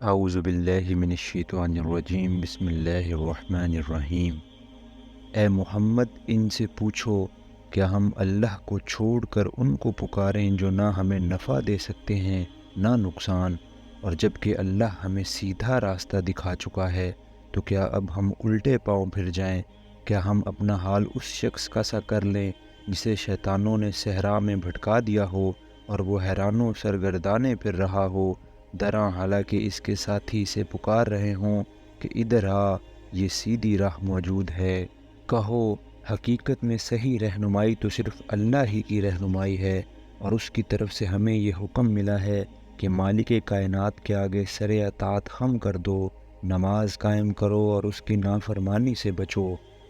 اعوذ باللہ من الشیطان الرجیم بسم اللہ الرحمن الرحیم۔ اے محمد، ان سے پوچھو کہ ہم اللہ کو چھوڑ کر ان کو پکاریں جو نہ ہمیں نفع دے سکتے ہیں نہ نقصان، اور جب کہ اللہ ہمیں سیدھا راستہ دکھا چکا ہے تو کیا اب ہم الٹے پاؤں پھر جائیں؟ کیا ہم اپنا حال اس شخص کا سا کر لیں جسے شیطانوں نے صحرا میں بھٹکا دیا ہو اور وہ حیران و سرگردانے پھر رہا ہو، دراں حالانکہ اس کے ساتھی اسے پکار رہے ہوں کہ ادھر آ، یہ سیدھی راہ موجود ہے۔ کہو، حقیقت میں صحیح رہنمائی تو صرف اللہ ہی کی رہنمائی ہے، اور اس کی طرف سے ہمیں یہ حکم ملا ہے کہ مالک کائنات کے آگے سر اطاعت خم کر دو، نماز قائم کرو اور اس کی نافرمانی سے بچو،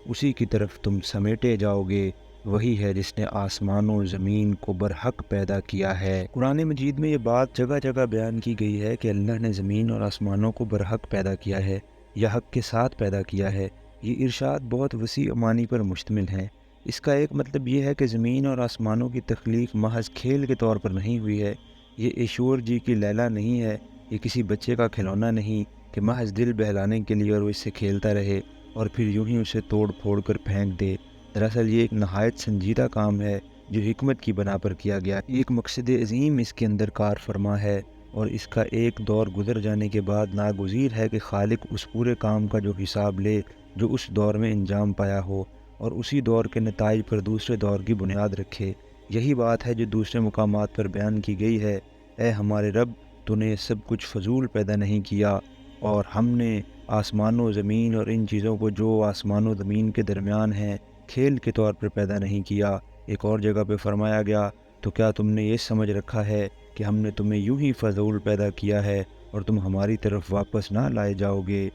اسی کی طرف تم سمیٹے جاؤ گے۔ وہی ہے جس نے آسمان و زمین کو برحق پیدا کیا ہے۔ قرآن مجید میں یہ بات جگہ جگہ بیان کی گئی ہے کہ اللہ نے زمین اور آسمانوں کو برحق پیدا کیا ہے یا حق کے ساتھ پیدا کیا ہے۔ یہ ارشاد بہت وسیع معنی پر مشتمل ہے۔ اس کا ایک مطلب یہ ہے کہ زمین اور آسمانوں کی تخلیق محض کھیل کے طور پر نہیں ہوئی ہے۔ یہ ایشور جی کی لیلا نہیں ہے، یہ کسی بچے کا کھلونا نہیں کہ محض دل بہلانے کے لیے اور وہ اس سے کھیلتا رہے اور پھر یوں ہی اسے توڑ پھوڑ کر پھینک دے۔ دراصل یہ ایک نہایت سنجیدہ کام ہے جو حکمت کی بنا پر کیا گیا۔ ایک مقصد عظیم اس کے اندر کار فرما ہے، اور اس کا ایک دور گزر جانے کے بعد ناگزیر ہے کہ خالق اس پورے کام کا جو حساب لے جو اس دور میں انجام پایا ہو، اور اسی دور کے نتائج پر دوسرے دور کی بنیاد رکھے۔ یہی بات ہے جو دوسرے مقامات پر بیان کی گئی ہے۔ اے ہمارے رب، تو نے یہ سب کچھ فضول پیدا نہیں کیا، اور ہم نے آسمان و زمین اور ان چیزوں کو جو آسمان و زمین کے درمیان ہیں کھیل کے طور پر پیدا نہیں کیا۔ ایک اور جگہ پہ فرمایا گیا، تو کیا تم نے یہ سمجھ رکھا ہے کہ ہم نے تمہیں یوں ہی فضول پیدا کیا ہے اور تم ہماری طرف واپس نہ لائے جاؤ گے؟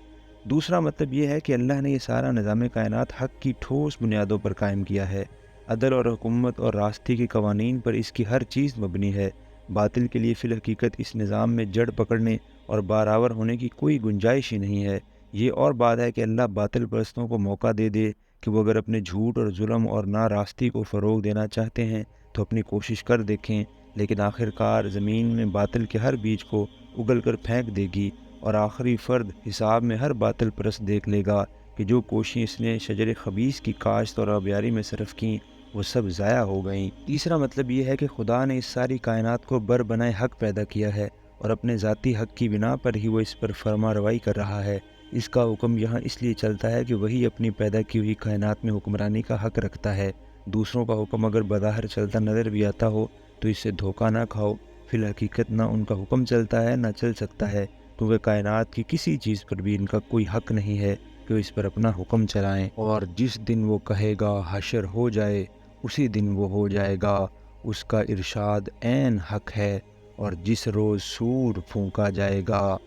دوسرا مطلب یہ ہے کہ اللہ نے یہ سارا نظام کائنات حق کی ٹھوس بنیادوں پر قائم کیا ہے۔ عدل اور حکومت اور راستے کے قوانین پر اس کی ہر چیز مبنی ہے۔ باطل کے لیے فی الحقیقت اس نظام میں جڑ پکڑنے اور بارآور ہونے کی کوئی گنجائش ہی نہیں ہے۔ یہ اور بات ہے کہ اللہ باطل پرستوں کو موقع دے دے کہ وہ اگر اپنے جھوٹ اور ظلم اور ناراستی کو فروغ دینا چاہتے ہیں تو اپنی کوشش کر دیکھیں، لیکن آخر کار زمین میں باطل کے ہر بیج کو اگل کر پھینک دے گی، اور آخری فرد حساب میں ہر باطل پرست دیکھ لے گا کہ جو کوششیں اس نے شجر خبیث کی کاشت اور آبیاری میں صرف کیں وہ سب ضائع ہو گئیں۔ تیسرا مطلب یہ ہے کہ خدا نے اس ساری کائنات کو بر بنائے حق پیدا کیا ہے، اور اپنے ذاتی حق کی بنا پر ہی وہ اس پر فرما روائی کر رہا ہے۔ اس کا حکم یہاں اس لیے چلتا ہے کہ وہی اپنی پیدا کی ہوئی کائنات میں حکمرانی کا حق رکھتا ہے۔ دوسروں کا حکم اگر بظاہر چلتا نظر بھی آتا ہو تو اس سے دھوکہ نہ کھاؤ، فی الحقیقت نہ ان کا حکم چلتا ہے نہ چل سکتا ہے، کیونکہ کائنات کی کسی چیز پر بھی ان کا کوئی حق نہیں ہے کہ وہ اس پر اپنا حکم چلائیں۔ اور جس دن وہ کہے گا حشر ہو جائے، اسی دن وہ ہو جائے گا، اس کا ارشاد عین حق ہے۔ اور جس روز سور پھونکا جائے گا،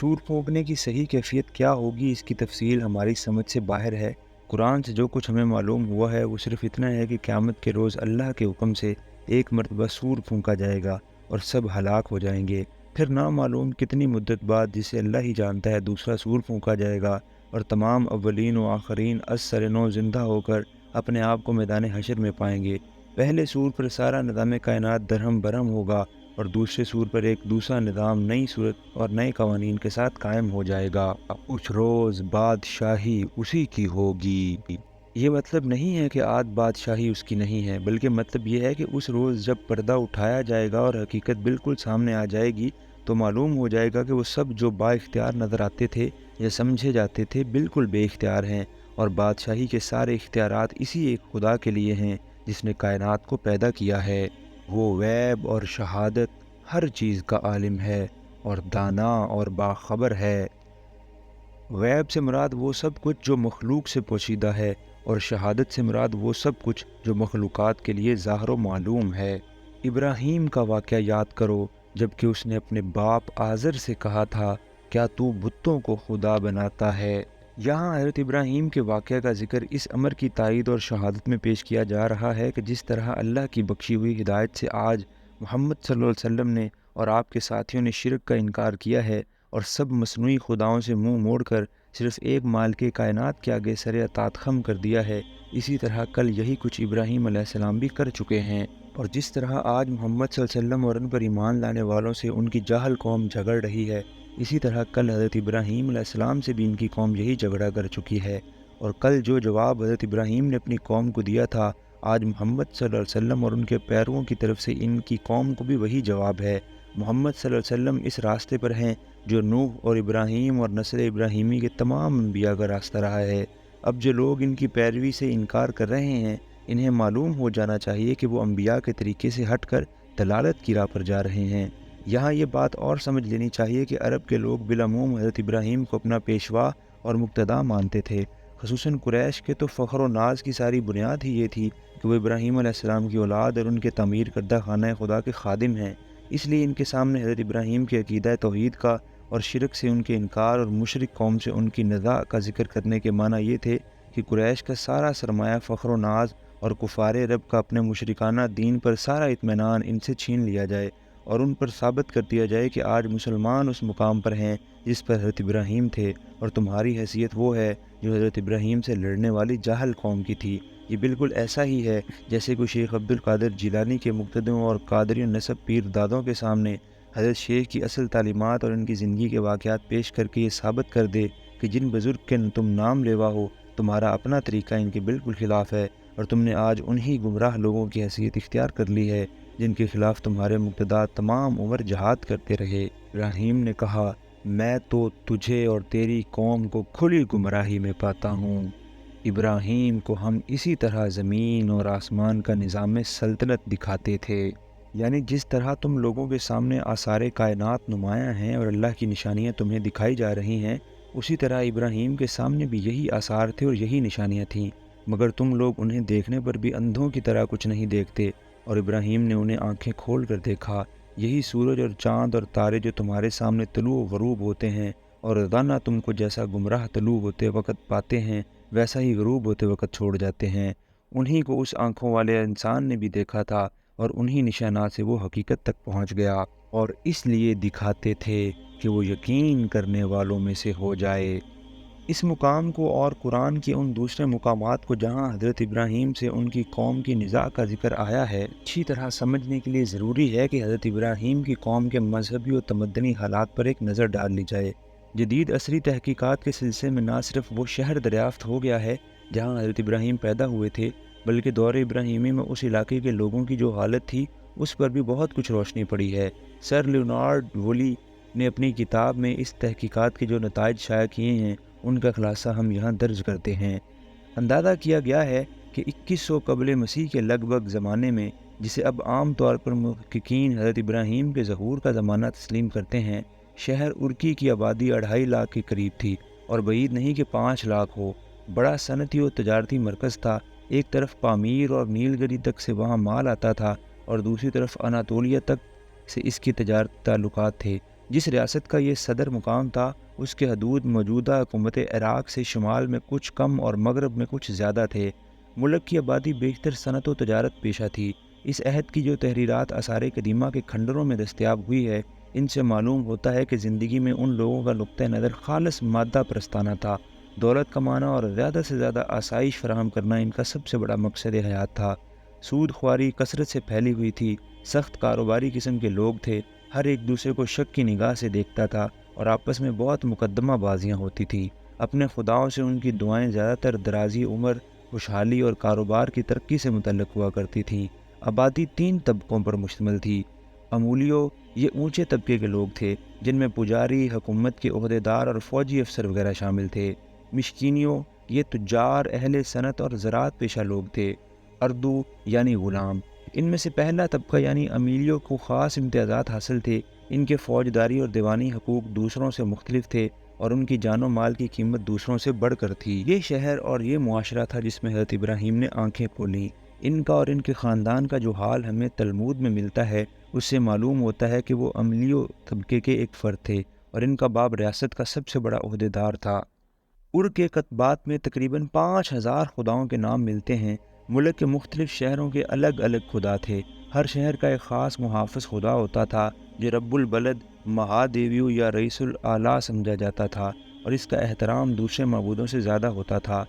سور پھونکنے کی صحیح کیفیت کیا ہوگی اس کی تفصیل ہماری سمجھ سے باہر ہے۔ قرآن سے جو کچھ ہمیں معلوم ہوا ہے وہ صرف اتنا ہے کہ قیامت کے روز اللہ کے حکم سے ایک مرتبہ سور پھونکا جائے گا اور سب ہلاک ہو جائیں گے۔ پھر نامعلوم کتنی مدت بعد، جسے اللہ ہی جانتا ہے، دوسرا سور پھونکا جائے گا، اور تمام اولین و آخرین از سر نو زندہ ہو کر اپنے آپ کو میدان حشر میں پائیں گے۔ پہلے سور پر سارا نظام کائنات درہم برہم ہوگا، اور دوسرے سور پر ایک دوسرا نظام نئی صورت اور نئے قوانین کے ساتھ قائم ہو جائے گا۔ اس روز بادشاہی اسی کی ہوگی۔ یہ مطلب نہیں ہے کہ آج بادشاہی اس کی نہیں ہے، بلکہ مطلب یہ ہے کہ اس روز جب پردہ اٹھایا جائے گا اور حقیقت بالکل سامنے آ جائے گی تو معلوم ہو جائے گا کہ وہ سب جو با اختیار نظر آتے تھے یا سمجھے جاتے تھے بالکل بے اختیار ہیں، اور بادشاہی کے سارے اختیارات اسی ایک خدا کے لیے ہیں جس نے کائنات کو پیدا کیا ہے۔ وہ غیب اور شہادت ہر چیز کا عالم ہے اور دانا اور باخبر ہے۔ غیب سے مراد وہ سب کچھ جو مخلوق سے پوشیدہ ہے، اور شہادت سے مراد وہ سب کچھ جو مخلوقات کے لیے ظاہر و معلوم ہے۔ ابراہیم کا واقعہ یاد کرو، جب کہ اس نے اپنے باپ آزر سے کہا تھا، کیا تو بتوں کو خدا بناتا ہے؟ یہاں حضرت ابراہیم کے واقعہ کا ذکر اس امر کی تائید اور شہادت میں پیش کیا جا رہا ہے کہ جس طرح اللہ کی بخشی ہوئی ہدایت سے آج محمد صلی اللہ علیہ وسلم نے اور آپ کے ساتھیوں نے شرک کا انکار کیا ہے اور سب مصنوعی خداؤں سے منہ موڑ کر صرف ایک مالک کائنات کے آگے سر اطاعت خم کر دیا ہے، اسی طرح کل یہی کچھ ابراہیم علیہ السلام بھی کر چکے ہیں۔ اور جس طرح آج محمد صلی اللہ علیہ وسلم اور ان پر ایمان لانے والوں سے ان کی جاہل قوم جھگڑ رہی ہے، اسی طرح کل حضرت ابراہیم علیہ السلام سے بھی ان کی قوم یہی جھگڑا کر چکی ہے، اور کل جو جواب حضرت ابراہیم نے اپنی قوم کو دیا تھا، آج محمد صلی اللہ علیہ وسلم اور ان کے پیرووں کی طرف سے ان کی قوم کو بھی وہی جواب ہے۔ محمد صلی اللہ علیہ وسلم اس راستے پر ہیں جو نوح اور ابراہیم اور نسل ابراہیمی کے تمام انبیاء کا راستہ رہا ہے۔ اب جو لوگ ان کی پیروی سے انکار کر رہے ہیں، انہیں معلوم ہو جانا چاہیے کہ وہ انبیاء کے طریقے سے ہٹ کر دلالت کی راہ پر جا رہے ہیں۔ یہاں یہ بات اور سمجھ لینی چاہیے کہ عرب کے لوگ بالعموم حضرت ابراہیم کو اپنا پیشوا اور مقتدا مانتے تھے، خصوصاً قریش کے تو فخر و ناز کی ساری بنیاد ہی یہ تھی کہ وہ ابراہیم علیہ السلام کی اولاد اور ان کے تعمیر کردہ خانہ خدا کے خادم ہیں۔ اس لیے ان کے سامنے حضرت ابراہیم کے عقیدہ توحید کا اور شرک سے ان کے انکار اور مشرک قوم سے ان کی نزاع کا ذکر کرنے کے معنی یہ تھے کہ قریش کا سارا سرمایہ فخر و ناز اور کفار عرب کا اپنے مشرکانہ دین پر سارا اطمینان ان سے چھین لیا جائے، اور ان پر ثابت کر دیا جائے کہ آج مسلمان اس مقام پر ہیں جس پر حضرت ابراہیم تھے، اور تمہاری حیثیت وہ ہے جو حضرت ابراہیم سے لڑنے والی جاہل قوم کی تھی۔ یہ بالکل ایسا ہی ہے جیسے کوئی شیخ عبد القادر جیلانی کے مقتدیوں اور قادری نسب پیر دادوں کے سامنے حضرت شیخ کی اصل تعلیمات اور ان کی زندگی کے واقعات پیش کر کے یہ ثابت کر دے کہ جن بزرگ کے تم نام لیوا ہو، تمہارا اپنا طریقہ ان کے بالکل خلاف ہے، اور تم نے آج انہی گمراہ لوگوں کی حیثیت اختیار کر لی ہے جن کے خلاف تمہارے مقتدیٰ تمام عمر جہاد کرتے رہے۔ ابراہیم نے کہا، میں تو تجھے اور تیری قوم کو کھلی گمراہی میں پاتا ہوں۔ ابراہیم کو ہم اسی طرح زمین اور آسمان کا نظام سلطنت دکھاتے تھے، یعنی جس طرح تم لوگوں کے سامنے آثار کائنات نمایاں ہیں اور اللہ کی نشانیاں تمہیں دکھائی جا رہی ہیں، اسی طرح ابراہیم کے سامنے بھی یہی آثار تھے اور یہی نشانیاں تھیں، مگر تم لوگ انہیں دیکھنے پر بھی اندھوں کی طرح کچھ نہیں دیکھتے، اور ابراہیم نے انہیں آنکھیں کھول کر دیکھا۔ یہی سورج اور چاند اور تارے جو تمہارے سامنے طلوع و غروب ہوتے ہیں، اور روزانہ تم کو جیسا گمراہ طلوع ہوتے وقت پاتے ہیں ویسا ہی غروب ہوتے وقت چھوڑ جاتے ہیں، انہی کو اس آنکھوں والے انسان نے بھی دیکھا تھا، اور انہی نشانات سے وہ حقیقت تک پہنچ گیا، اور اس لیے دکھاتے تھے کہ وہ یقین کرنے والوں میں سے ہو جائے۔ اس مقام کو اور قرآن کے ان دوسرے مقامات کو جہاں حضرت ابراہیم سے ان کی قوم کی نزاع کا ذکر آیا ہے، اچھی طرح سمجھنے کے لیے ضروری ہے کہ حضرت ابراہیم کی قوم کے مذہبی و تمدنی حالات پر ایک نظر ڈال لی جائے۔ جدید عصری تحقیقات کے سلسلے میں نہ صرف وہ شہر دریافت ہو گیا ہے جہاں حضرت ابراہیم پیدا ہوئے تھے، بلکہ دور ابراہیمی میں اس علاقے کے لوگوں کی جو حالت تھی اس پر بھی بہت کچھ روشنی پڑی ہے۔ سر لیونارڈ وولی نے اپنی کتاب میں اس تحقیقات کے جو نتائج شائع کیے ہیں ان کا خلاصہ ہم یہاں درج کرتے ہیں۔ اندازہ کیا گیا ہے کہ 2100 قبل مسیح کے لگ بھگ زمانے میں، جسے اب عام طور پر محققین حضرت ابراہیم کے ظہور کا زمانہ تسلیم کرتے ہیں، شہر ارکی کی آبادی 2.5 لاکھ کے قریب تھی، اور بعید نہیں کہ 5 لاکھ ہو۔ بڑا صنعتی و تجارتی مرکز تھا، ایک طرف پامیر اور نیل گری تک سے وہاں مال آتا تھا، اور دوسری طرف اناطولیہ تک سے اس کی تجارتی تعلقات تھے۔ جس ریاست کا یہ صدر مقام تھا، اس کے حدود موجودہ حکومت عراق سے شمال میں کچھ کم اور مغرب میں کچھ زیادہ تھے۔ ملک کی آبادی بیشتر صنعت و تجارت پیشہ تھی۔ اس عہد کی جو تحریرات آثار قدیمہ کے کھنڈروں میں دستیاب ہوئی ہے، ان سے معلوم ہوتا ہے کہ زندگی میں ان لوگوں کا نقطہ نظر خالص مادہ پرستانہ تھا۔ دولت کمانا اور زیادہ سے زیادہ آسائش فراہم کرنا ان کا سب سے بڑا مقصد حیات تھا۔ سود خواری کثرت سے پھیلی ہوئی تھی، سخت کاروباری قسم کے لوگ تھے، ہر ایک دوسرے کو شک کی نگاہ سے دیکھتا تھا، اور آپس میں بہت مقدمہ بازیاں ہوتی تھیں۔ اپنے خداؤں سے ان کی دعائیں زیادہ تر درازی عمر، خوشحالی اور کاروبار کی ترقی سے متعلق ہوا کرتی تھیں۔ آبادی 3 طبقوں پر مشتمل تھی۔ امولیو، یہ اونچے طبقے کے لوگ تھے جن میں پجاری، حکومت کے عہدیدار اور فوجی افسر وغیرہ شامل تھے۔ مشکینیوں، یہ تجار، اہل صنعت اور زراعت پیشہ لوگ تھے۔ اردو یعنی غلام، ان میں سے پہلا طبقہ یعنی امیلیو کو خاص امتیازات حاصل تھے۔ ان کے فوجداری اور دیوانی حقوق دوسروں سے مختلف تھے، اور ان کی جان و مال کی قیمت دوسروں سے بڑھ کر تھی۔ یہ شہر اور یہ معاشرہ تھا جس میں حضرت ابراہیم نے آنکھیں کھولیں۔ ان کا اور ان کے خاندان کا جو حال ہمیں تلمود میں ملتا ہے، اس سے معلوم ہوتا ہے کہ وہ امیلیو طبقے کے ایک فرد تھے، اور ان کا باپ ریاست کا سب سے بڑا عہدیدار تھا۔ کے کتبات میں تقریباً 5000 خداؤں کے نام ملتے ہیں۔ ملک کے مختلف شہروں کے الگ الگ خدا تھے۔ ہر شہر کا ایک خاص محافظ خدا ہوتا تھا جو رب البلد، مہادیویو یا رئیس الاعلیٰ سمجھا جاتا تھا، اور اس کا احترام دوسرے معبودوں سے زیادہ ہوتا تھا۔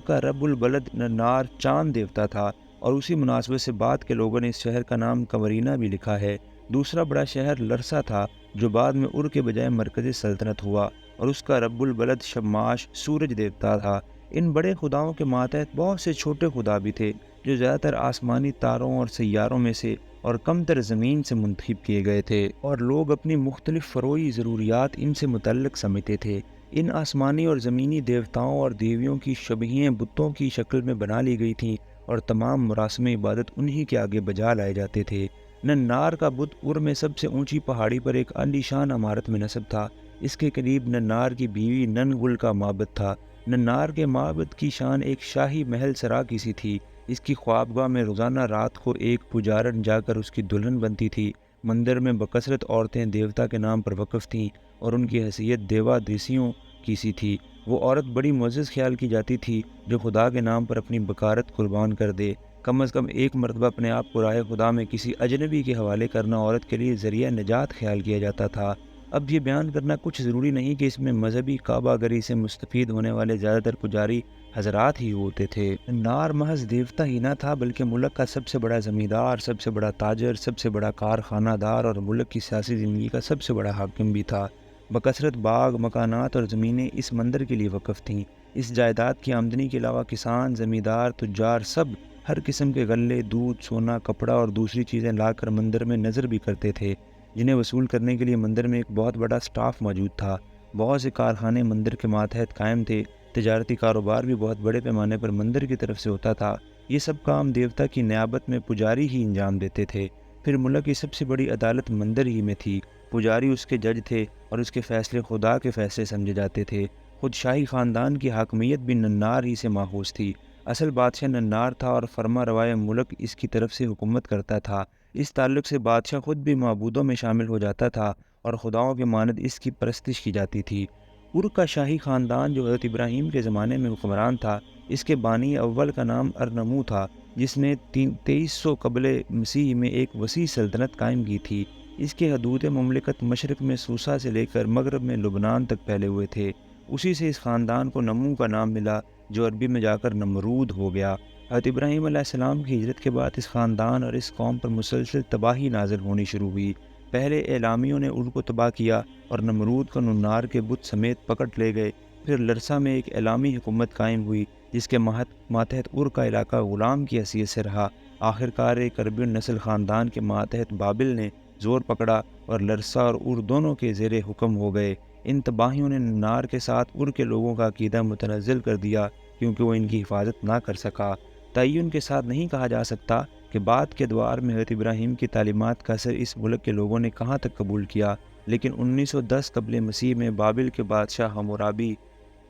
کا رب البلد نار چاند دیوتا تھا، اور اسی مناسبت سے بعد کے لوگوں نے اس شہر کا نام قمرینہ بھی لکھا ہے، دوسرا بڑا شہر لرسا تھا جو بعد میں ار کے بجائے مرکزی سلطنت ہوا، اور اس کا رب البلد شماش سورج دیوتا تھا۔ ان بڑے خداؤں کے ماتحت بہت سے چھوٹے خدا بھی تھے جو زیادہ تر آسمانی تاروں اور سیاروں میں سے اور کم تر زمین سے منتخب کیے گئے تھے، اور لوگ اپنی مختلف فروعی ضروریات ان سے متعلق سمجھتے تھے۔ ان آسمانی اور زمینی دیوتاؤں اور دیویوں کی شبیہیں بتوں کی شکل میں بنا لی گئی تھیں، اور تمام مراسم عبادت انہی کے آگے بجا لائے جاتے تھے۔ ننار کا بت ار میں سب سے اونچی پہاڑی پر ایک عالیشان عمارت میں نصب تھا۔ اس کے قریب ننار کی بیوی ننگل کا معبد تھا۔ ننار کے معبد کی شان ایک شاہی محل سرا کی سی تھی۔ اس کی خوابگاہ میں روزانہ رات کو ایک پجارن جا کر اس کی دلہن بنتی تھی۔ مندر میں بکثرت عورتیں دیوتا کے نام پر وقف تھیں، اور ان کی حیثیت دیوا دیسیوں کی سی تھی۔ وہ عورت بڑی معزز خیال کی جاتی تھی جو خدا کے نام پر اپنی بکارت قربان کر دے۔ کم از کم ایک مرتبہ اپنے آپ کو راہ خدا میں کسی اجنبی کے حوالے کرنا عورت کے لیے ذریعہ نجات خیال کیا جاتا تھا۔ اب یہ بیان کرنا کچھ ضروری نہیں کہ اس میں مذہبی کعبہ گری سے مستفید ہونے والے زیادہ تر پجاری حضرات ہی ہوتے تھے۔ نار محض دیوتا ہی نہ تھا بلکہ ملک کا سب سے بڑا زمیندار، سب سے بڑا تاجر، سب سے بڑا کارخانہ دار اور ملک کی سیاسی زندگی کا سب سے بڑا حاکم بھی تھا۔ بکثرت باغ، مکانات اور زمینیں اس مندر کے لیے وقف تھیں۔ اس جائیداد کی آمدنی کے علاوہ کسان، زمیندار، تجار سب ہر قسم کے غلے، دودھ، سونا، کپڑا اور دوسری چیزیں لا کر مندر میں نظر بھی کرتے تھے، جنہیں وصول کرنے کے لیے مندر میں ایک بہت بڑا سٹاف موجود تھا۔ بہت سے کارخانے مندر کے ماتحت قائم تھے۔ تجارتی کاروبار بھی بہت بڑے پیمانے پر مندر کی طرف سے ہوتا تھا۔ یہ سب کام دیوتا کی نیابت میں پجاری ہی انجام دیتے تھے۔ پھر ملک کی سب سے بڑی عدالت مندر ہی میں تھی۔ پجاری اس کے جج تھے اور اس کے فیصلے خدا کے فیصلے سمجھے جاتے تھے۔ خود شاہی خاندان کی حاکمیت بھی ننار ہی سے ماخوذ تھی۔ اصل بادشاہ ننار تھا اور فرما روائے ملک اس کی طرف سے حکومت کرتا تھا۔ اس تعلق سے بادشاہ خود بھی معبودوں میں شامل ہو جاتا تھا اور خداؤں کے مانند اس کی پرستش کی جاتی تھی۔ ار کا شاہی خاندان جو حضرت ابراہیم کے زمانے میں حکمران تھا، اس کے بانی اول کا نام ارنمو تھا، جس نے 2300 قبل مسیح میں ایک وسیع سلطنت قائم کی تھی۔ اس کے حدود مملکت مشرق میں سوسا سے لے کر مغرب میں لبنان تک پھیلے ہوئے تھے۔ اسی سے اس خاندان کو نمو کا نام ملا جو عربی میں جا کر نمرود ہو گیا۔ حضرت ابراہیم علیہ السلام کی ہجرت کے بعد اس خاندان اور اس قوم پر مسلسل تباہی نازل ہونی شروع ہوئی۔ پہلے اعلامیوں نے ار کو تباہ کیا اور نمرود کو ننار کے بت سمیت پکڑ لے گئے۔ پھر لرسا میں ایک اعلامی حکومت قائم ہوئی جس کے ماتحت ار کا علاقہ غلام کی حیثیت سے رہا۔ آخرکار ایک عربی نسل خاندان کے ماتحت بابل نے زور پکڑا اور لرسا اور ار دونوں کے زیر حکم ہو گئے۔ ان تباہیوں نے ننار کے ساتھ ار کے لوگوں کا عقیدہ متنزل کر دیا کیونکہ وہ ان کی حفاظت نہ کر سکا۔ تعین کے ساتھ نہیں کہا جا سکتا کہ بعد کے ادوار میں حضرت ابراہیم کی تعلیمات کا اثر اس ملک کے لوگوں نے کہاں تک قبول کیا، لیکن 1910 قبل مسیح میں بابل کے بادشاہ حمورابی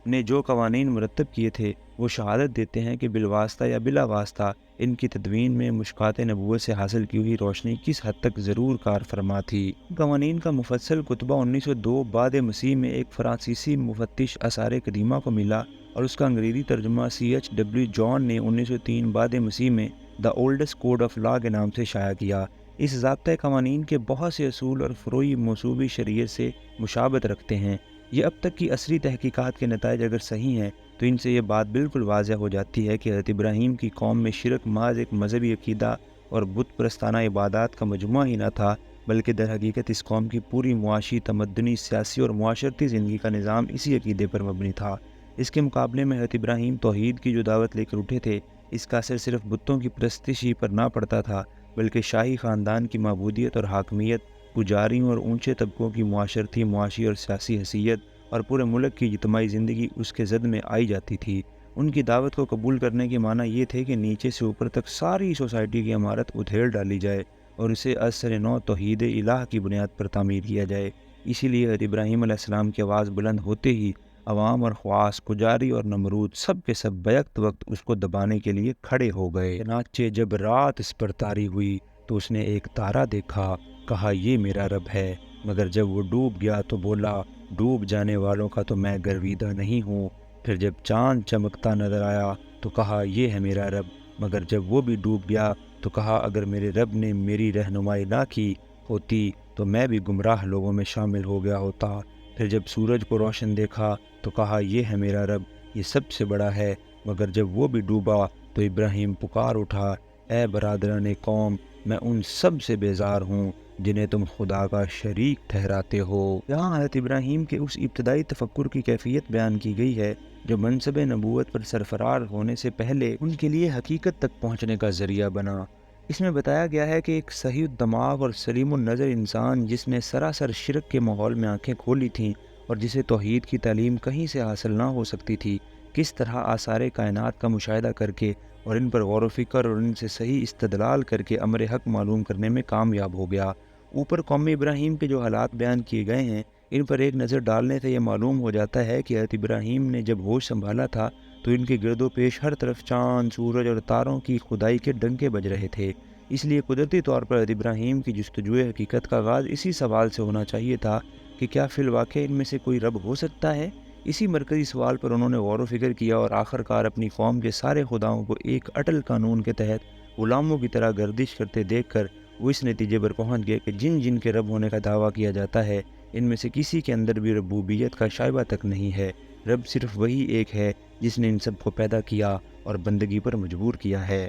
نے جو قوانین مرتب کیے تھے وہ شہادت دیتے ہیں کہ بالواسطہ یا بلا واسطہ ان کی تدوین میں مشکات نبوت سے حاصل کی ہوئی روشنی کس حد تک ضرور کار فرما تھی۔ قوانین کا مفصل کتبہ 1902 بعد مسیح میں ایک فرانسیسی مفتش آثار قدیمہ کو ملا اور اس کا انگریزی ترجمہ CHW جان نے 1903 بعد مسیح میں the oldest code of law کے نام سے شائع کیا۔ اس ضابطۂ قوانین کے بہت سے اصول اور فروعی موسوبی شریعت سے مشابہت رکھتے ہیں۔ یہ اب تک کی عصری تحقیقات کے نتائج اگر صحیح ہیں تو ان سے یہ بات بالکل واضح ہو جاتی ہے کہ حضرت ابراہیم کی قوم میں شرک محض ایک مذہبی عقیدہ اور بت پرستانہ عبادات کا مجموعہ ہی نہ تھا، بلکہ در حقیقت اس قوم کی پوری معاشی، تمدنی، سیاسی اور معاشرتی زندگی کا نظام اسی عقیدے پر مبنی تھا۔ اس کے مقابلے میں حضرت ابراہیم توحید کی جو دعوت لے کر اٹھے تھے، اس کا اثر صرف بتوں کی پرستش ہی پر نہ پڑتا تھا بلکہ شاہی خاندان کی معبودیت اور حاکمیت، پجاریوں اور اونچے طبقوں کی معاشرتی، معاشی اور سیاسی حیثیت اور پورے ملک کی اجتماعی زندگی اس کے زد میں آئی جاتی تھی۔ ان کی دعوت کو قبول کرنے کے معنی یہ تھے کہ نیچے سے اوپر تک ساری سوسائٹی کی عمارت ادھیڑ ڈالی جائے اور اسے از سر نو توحید الہ کی بنیاد پر تعمیر کیا جائے۔ اسی لیے حضرت ابراہیم علیہ السلام کی آواز بلند ہوتے ہی عوام اور خواص، پجاری اور نمرود سب کے سب بیک وقت اس کو دبانے کے لیے کھڑے ہو گئے۔ چنانچہ جب رات اس پر طاری ہوئی تو اس نے ایک تارا دیکھا، کہا یہ میرا رب ہے، مگر جب وہ ڈوب گیا تو بولا ڈوب جانے والوں کا تو میں گرویدہ نہیں ہوں۔ پھر جب چاند چمکتا نظر آیا تو کہا یہ ہے میرا رب، مگر جب وہ بھی ڈوب گیا تو کہا اگر میرے رب نے میری رہنمائی نہ کی ہوتی تو میں بھی گمراہ لوگوں میں شامل ہو گیا ہوتا۔ پھر جب سورج کو روشن دیکھا تو کہا یہ ہے میرا رب، یہ سب سے بڑا ہے، مگر جب وہ بھی ڈوبا تو ابراہیم پکار اٹھا اے برادران قوم، میں ان سب سے بیزار ہوں جنہیں تم خدا کا شریک ٹھہراتے ہو۔ یہاں حضرت ابراہیم کے اس ابتدائی تفکر کی کیفیت بیان کی گئی ہے جو منصب نبوت پر سرفراز ہونے سے پہلے ان کے لیے حقیقت تک پہنچنے کا ذریعہ بنا۔ اس میں بتایا گیا ہے کہ ایک صحیح الدماغ اور سلیم النظر انسان جس نے سراسر شرک کے ماحول میں آنکھیں کھولی تھیں اور جسے توحید کی تعلیم کہیں سے حاصل نہ ہو سکتی تھی، کس طرح آثار کائنات کا مشاہدہ کر کے اور ان پر غور و فکر اور ان سے صحیح استدلال کر کے امر حق معلوم کرنے میں کامیاب ہو گیا۔ اوپر قوم ابراہیم کے جو حالات بیان کیے گئے ہیں، ان پر ایک نظر ڈالنے سے یہ معلوم ہو جاتا ہے کہ حضرت ابراہیم نے جب ہوش سنبھالا تھا تو ان کے گرد و پیش ہر طرف چاند، سورج اور تاروں کی خدائی کے ڈنکے بج رہے تھے۔ اس لیے قدرتی طور پر حضرت ابراہیم کی جستجوئے حقیقت کا آغاز اسی سوال سے ہونا چاہیے تھا کہ کیا فی الواقع ان میں سے کوئی رب ہو سکتا ہے؟ اسی مرکزی سوال پر انہوں نے غور و فکر کیا اور آخرکار اپنی قوم کے سارے خداؤں کو ایک اٹل قانون کے تحت غلاموں کی طرح گردش کرتے دیکھ کر وہ اس نتیجے پر پہنچ گئے کہ جن جن کے رب ہونے کا دعویٰ کیا جاتا ہے ان میں سے کسی کے اندر بھی ربوبیت کا شائبہ تک نہیں ہے۔ رب صرف وہی ایک ہے جس نے ان سب کو پیدا کیا اور بندگی پر مجبور کیا ہے۔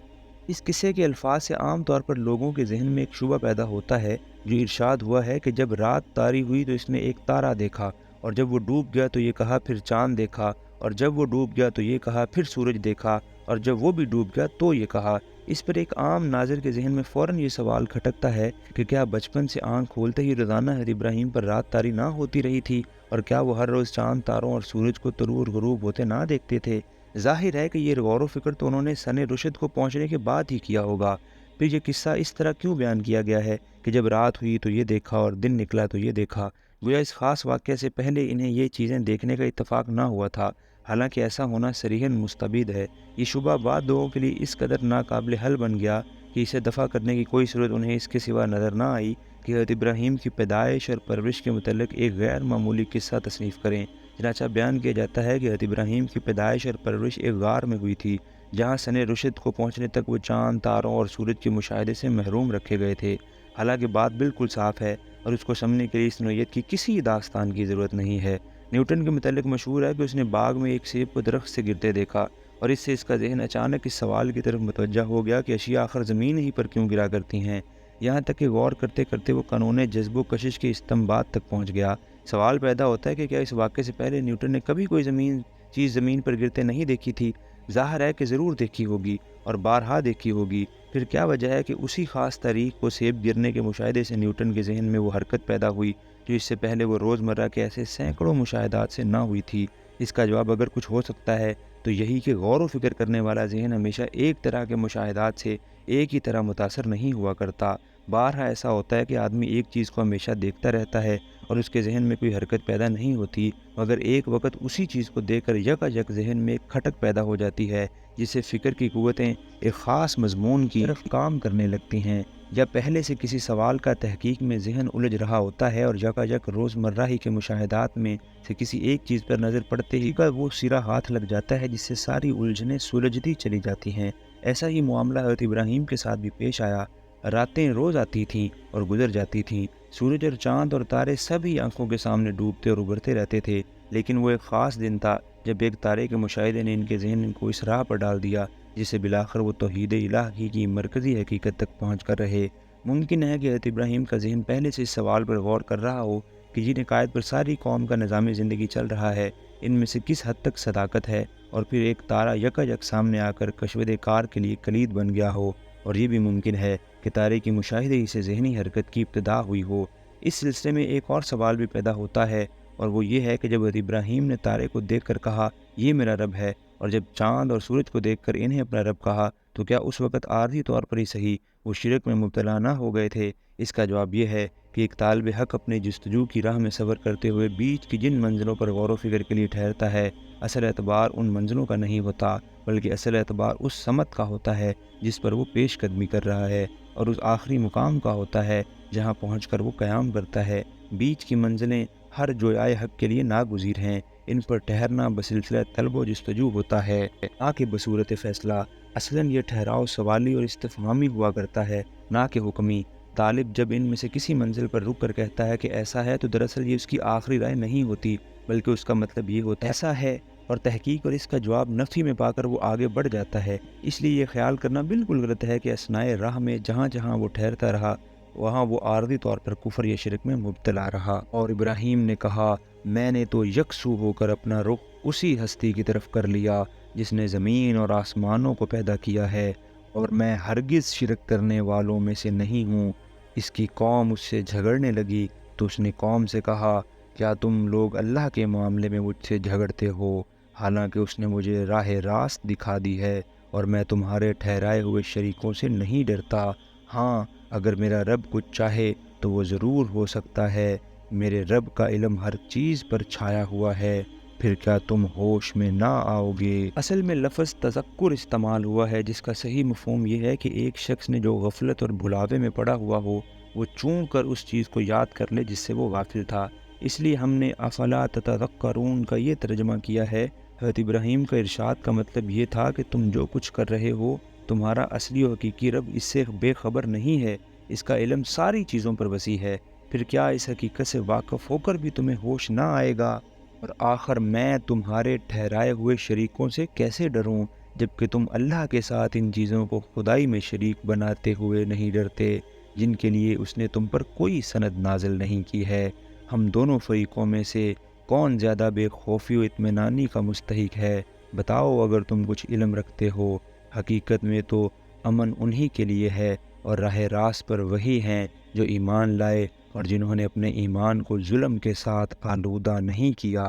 اس قصے کے الفاظ سے عام طور پر لوگوں کے ذہن میں ایک شبہ پیدا ہوتا ہے جو ارشاد ہوا ہے کہ جب رات طاری ہوئی تو اس نے ایک تارا دیکھا، اور جب وہ ڈوب گیا تو یہ کہا پھر چاند دیکھا، اور جب وہ ڈوب گیا تو یہ کہا پھر سورج دیکھا، اور جب وہ بھی ڈوب گیا تو یہ کہا۔ اس پر ایک عام ناظر کے ذہن میں فوراً یہ سوال کھٹکتا ہے کہ کیا بچپن سے آنکھ کھولتے ہی روزانہ حضرت ابراہیم پر رات طاری نہ ہوتی رہی تھی، اور کیا وہ ہر روز چاند، تاروں اور سورج کو طلوع اور غروب ہوتے نہ دیکھتے تھے؟ ظاہر ہے کہ یہ غور و فکر تو انہوں نے سن رشد کو پہنچنے کے بعد ہی کیا ہوگا۔ پھر یہ قصہ اس طرح کیوں بیان کیا گیا ہے کہ جب رات ہوئی تو یہ دیکھا اور دن نکلا تو یہ دیکھا؟ گویا اس خاص واقعے سے پہلے انہیں یہ چیزیں دیکھنے کا اتفاق نہ ہوا تھا، حالانکہ ایسا ہونا صریحاً مستبد ہے۔ یہ شبہ بعض لوگوں کے لیے اس قدر ناقابل حل بن گیا کہ اسے دفع کرنے کی کوئی صورت انہیں اس کے سوا نظر نہ آئی کہ حضرت ابراہیم کی پیدائش اور پرورش کے متعلق ایک غیر معمولی قصہ تصنیف کریں۔ چنانچہ بیان کیا جاتا ہے کہ حضرت ابراہیم کی پیدائش اور پرورش ایک غار میں ہوئی تھی جہاں سن رشد کو پہنچنے تک وہ چاند، تاروں اور سورج کے مشاہدے سے محروم رکھے گئے تھے۔ حالانکہ بات بالکل صاف ہے اور اس کو سمجھنے کے لیے اس نوعیت کی کسی داستان کی ضرورت نہیں ہے۔ نیوٹن کے متعلق مشہور ہے کہ اس نے باغ میں ایک سیب کو درخت سے گرتے دیکھا، اور اس سے اس کا ذہن اچانک اس سوال کی طرف متوجہ ہو گیا کہ اشیاء آخر زمین ہی پر کیوں گرا کرتی ہیں۔ یہاں تک کہ غور کرتے کرتے وہ قانون جذب و کشش کے استنباط تک پہنچ گیا۔ سوال پیدا ہوتا ہے کہ کیا اس واقعے سے پہلے نیوٹن نے کبھی کوئی چیز زمین پر گرتے نہیں دیکھی تھی؟ ظاہر ہے کہ ضرور دیکھی ہوگی اور بارہا دیکھی ہوگی۔ پھر کیا وجہ ہے کہ اسی خاص تاریخ کو سیب گرنے کے مشاہدے سے نیوٹن کے ذہن میں وہ حرکت پیدا ہوئی جو اس سے پہلے وہ روزمرہ کے ایسے سینکڑوں مشاہدات سے نہ ہوئی تھی؟ اس کا جواب اگر کچھ ہو سکتا ہے تو یہی کہ غور و فکر کرنے والا ذہن ہمیشہ ایک طرح کے مشاہدات سے ایک ہی طرح متاثر نہیں ہوا کرتا۔ بارہا ایسا ہوتا ہے کہ آدمی ایک چیز کو ہمیشہ دیکھتا رہتا ہے اور اس کے ذہن میں کوئی حرکت پیدا نہیں ہوتی، مگر ایک وقت اسی چیز کو دیکھ کر یک ذہن میں ایک کھٹک پیدا ہو جاتی ہے جس سے فکر کی قوتیں ایک خاص مضمون کی طرف کام کرنے لگتی ہیں، یا پہلے سے کسی سوال کا تحقیق میں ذہن الجھ رہا ہوتا ہے اور یک روزمرہ ہی کے مشاہدات میں سے کسی ایک چیز پر نظر پڑتے ہی کا وہ سرا ہاتھ لگ جاتا ہے جس سے ساری الجھنیں سلجھتی چلی جاتی ہیں۔ ایسا ہی معاملہ حضرت ابراہیم کے ساتھ بھی پیش آیا۔ راتیں روز آتی تھیں اور گزر جاتی تھیں، سورج اور چاند اور تارے سبھی آنکھوں کے سامنے ڈوبتے اور ابھرتے رہتے تھے، لیکن وہ ایک خاص دن تھا جب ایک تارے کے مشاہدے نے ان کے ذہن کو اس راہ پر ڈال دیا جس سے بلاخر وہ توحید الہی کی مرکزی حقیقت تک پہنچ کر رہے۔ ممکن ہے کہ حضرت ابراہیم کا ذہن پہلے سے اس سوال پر غور کر رہا ہو کہ جن عقائد پر ساری قوم کا نظام زندگی چل رہا ہے ان میں سے کس حد تک صداقت ہے، اور پھر ایک تارا یک سامنے آ کر کشودِ کار کے لیے کلید بن گیا ہو۔ اور یہ بھی ممکن ہے کہ تارے کی مشاہدے ہی سے ذہنی حرکت کی ابتدا ہوئی ہو۔ اس سلسلے میں ایک اور سوال بھی پیدا ہوتا ہے، اور وہ یہ ہے کہ جب حضرت ابراہیم نے تارے کو دیکھ کر کہا یہ میرا رب ہے، اور جب چاند اور سورج کو دیکھ کر انہیں اپنا رب کہا، تو کیا اس وقت عارضی طور پر ہی صحیح وہ شرک میں مبتلا نہ ہو گئے تھے؟ اس کا جواب یہ ہے کہ ایک طالب حق اپنے جستجو کی راہ میں سفر کرتے ہوئے بیچ کی جن منزلوں پر غور و فکر کے لیے ٹھہرتا ہے، اصل اعتبار ان منزلوں کا نہیں ہوتا، بلکہ اصل اعتبار اس سمت کا ہوتا ہے جس پر وہ پیش قدمی کر رہا ہے، اور اس آخری مقام کا ہوتا ہے جہاں پہنچ کر وہ قیام کرتا ہے۔ بیچ کی منزلیں ہر جویائے حق کے لیے ناگزیر ہیں، ان پر ٹھہرنا بسلسلہ طلب و جستجو ہوتا ہے نہ کہ بصورت فیصلہ۔ اصلاً یہ ٹھہراؤ سوالی اور استفہامی ہوا کرتا ہے، نہ کہ حکمی۔ طالب جب ان میں سے کسی منزل پر رک کر کہتا ہے کہ ایسا ہے تو دراصل یہ اس کی آخری رائے نہیں ہوتی، بلکہ اس کا مطلب یہ ہوتا ہے ایسا ہے، اور تحقیق اور اس کا جواب نفی میں پا کر وہ آگے بڑھ جاتا ہے۔ اس لیے یہ خیال کرنا بالکل غلط ہے کہ اثنائے راہ میں جہاں جہاں وہ ٹھہرتا رہا وہاں وہ عارضی طور پر کفر یا شرک میں مبتلا رہا، اور ابراہیم نے کہا میں نے تو یکسو ہو کر اپنا رخ اسی ہستی کی طرف کر لیا جس نے زمین اور آسمانوں کو پیدا کیا ہے، اور میں ہرگز شرک کرنے والوں میں سے نہیں ہوں۔ اس کی قوم اس سے جھگڑنے لگی تو اس نے قوم سے کہا کیا تم لوگ اللہ کے معاملے میں مجھ سے جھگڑتے ہو، حالانکہ اس نے مجھے راہ راست دکھا دی ہے، اور میں تمہارے ٹھہرائے ہوئے شریکوں سے نہیں ڈرتا۔ ہاں اگر میرا رب کچھ چاہے تو وہ ضرور ہو سکتا ہے، میرے رب کا علم ہر چیز پر چھایا ہوا ہے، پھر کیا تم ہوش میں نہ آؤ گے؟ اصل میں لفظ تذکر استعمال ہوا ہے، جس کا صحیح مفہوم یہ ہے کہ ایک شخص نے جو غفلت اور بھلاوے میں پڑا ہوا ہو وہ چون کر اس چیز کو یاد کر لے جس سے وہ غافل تھا۔ اس لیے ہم نے افلا تتذکرون کا یہ ترجمہ کیا ہے۔ حضرت ابراہیم کا ارشاد کا مطلب یہ تھا کہ تم جو کچھ کر رہے ہو تمہارا اصلی و حقیقی رب اس سے بے خبر نہیں ہے، اس کا علم ساری چیزوں پر وسیع ہے، پھر کیا اس حقیقت سے واقف ہو کر بھی تمہیں ہوش نہ آئے گا؟ اور آخر میں تمہارے ٹھہرائے ہوئے شریکوں سے کیسے ڈروں جبکہ تم اللہ کے ساتھ ان چیزوں کو خدائی میں شریک بناتے ہوئے نہیں ڈرتے جن کے لیے اس نے تم پر کوئی سند نازل نہیں کی ہے۔ ہم دونوں فریقوں میں سے کون زیادہ بے خوفی و اطمینانی کا مستحق ہے؟ بتاؤ اگر تم کچھ علم رکھتے ہو۔ حقیقت میں تو امن انہی کے لیے ہے اور راہ راست پر وہی ہیں جو ایمان لائے اور جنہوں نے اپنے ایمان کو ظلم کے ساتھ آلودہ نہیں کیا۔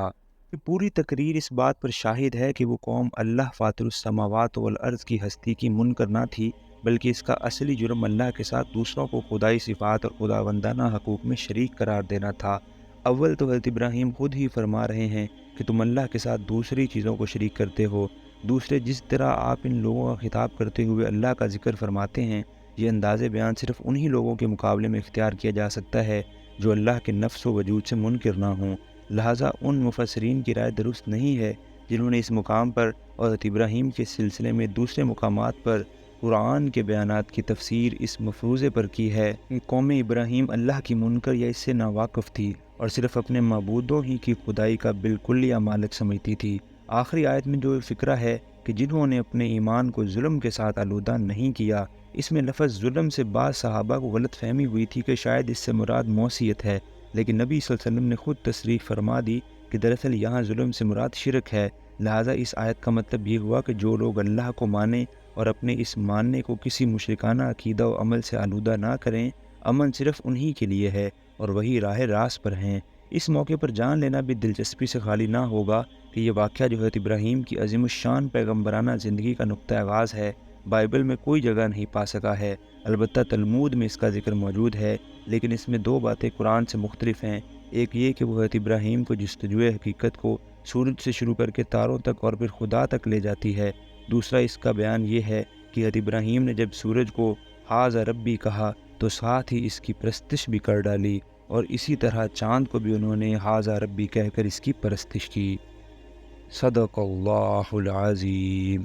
یہ پوری تقریر اس بات پر شاہد ہے کہ وہ قوم اللہ فاطر السماوات والارض کی ہستی کی منکر نہ تھی، بلکہ اس کا اصلی جرم اللہ کے ساتھ دوسروں کو خدائی صفات اور خداوندانہ حقوق میں شریک قرار دینا تھا۔ اول تو حضرت ابراہیم خود ہی فرما رہے ہیں کہ تم اللہ کے ساتھ دوسری چیزوں کو شریک کرتے ہو۔ دوسرے جس طرح آپ ان لوگوں کا خطاب کرتے ہوئے اللہ کا ذکر فرماتے ہیں، یہ انداز بیان صرف انہی لوگوں کے مقابلے میں اختیار کیا جا سکتا ہے جو اللہ کے نفس و وجود سے منکر نہ ہوں، لہٰذا ان مفسرین کی رائے درست نہیں ہے جنہوں نے اس مقام پر اور حضرت ابراہیم کے سلسلے میں دوسرے مقامات پر قرآن کے بیانات کی تفسیر اس مفروضے پر کی ہے کہ قوم ابراہیم اللہ کی منکر یا اس سے ناواقف تھی اور صرف اپنے معبودوں ہی کی خدائی کا بالکلیہ مالک سمجھتی تھی۔ آخری آیت میں جو فکرہ ہے کہ جنہوں نے اپنے ایمان کو ظلم کے ساتھ آلودہ نہیں کیا، اس میں لفظ ظلم سے بعض صحابہ کو غلط فہمی ہوئی تھی کہ شاید اس سے مراد موصیت ہے، لیکن نبی صلی اللہ علیہ وسلم نے خود تصریح فرما دی کہ دراصل یہاں ظلم سے مراد شرک ہے، لہٰذا اس آیت کا مطلب یہ ہوا کہ جو لوگ اللہ کو مانیں اور اپنے اس ماننے کو کسی مشرکانہ عقیدہ و عمل سے آلودہ نہ کریں، امن صرف انہی کے لیے ہے اور وہی راہ راست پر ہیں۔ اس موقع پر جان لینا بھی دلچسپی سے خالی نہ ہوگا کہ یہ واقعہ جو حضرت ابراہیم کی عظیم الشان پیغمبرانہ زندگی کا نقطہ آغاز ہے، بائبل میں کوئی جگہ نہیں پا سکا ہے، البتہ تلمود میں اس کا ذکر موجود ہے، لیکن اس میں دو باتیں قرآن سے مختلف ہیں۔ ایک یہ کہ وہ حضرت ابراہیم کو جستجوئے حقیقت کو سورج سے شروع کر کے تاروں تک اور پھر خدا تک لے جاتی ہے، دوسرا اس کا بیان یہ ہے کہ حضرت ابراہیم نے جب سورج کو ھذا ربی کہا تو ساتھ ہی اس کی پرستش بھی کر ڈالی، اور اسی طرح چاند کو بھی انہوں نے ھذا ربی کہہ کر اس کی پرستش کی۔ صدق اللہ العظیم۔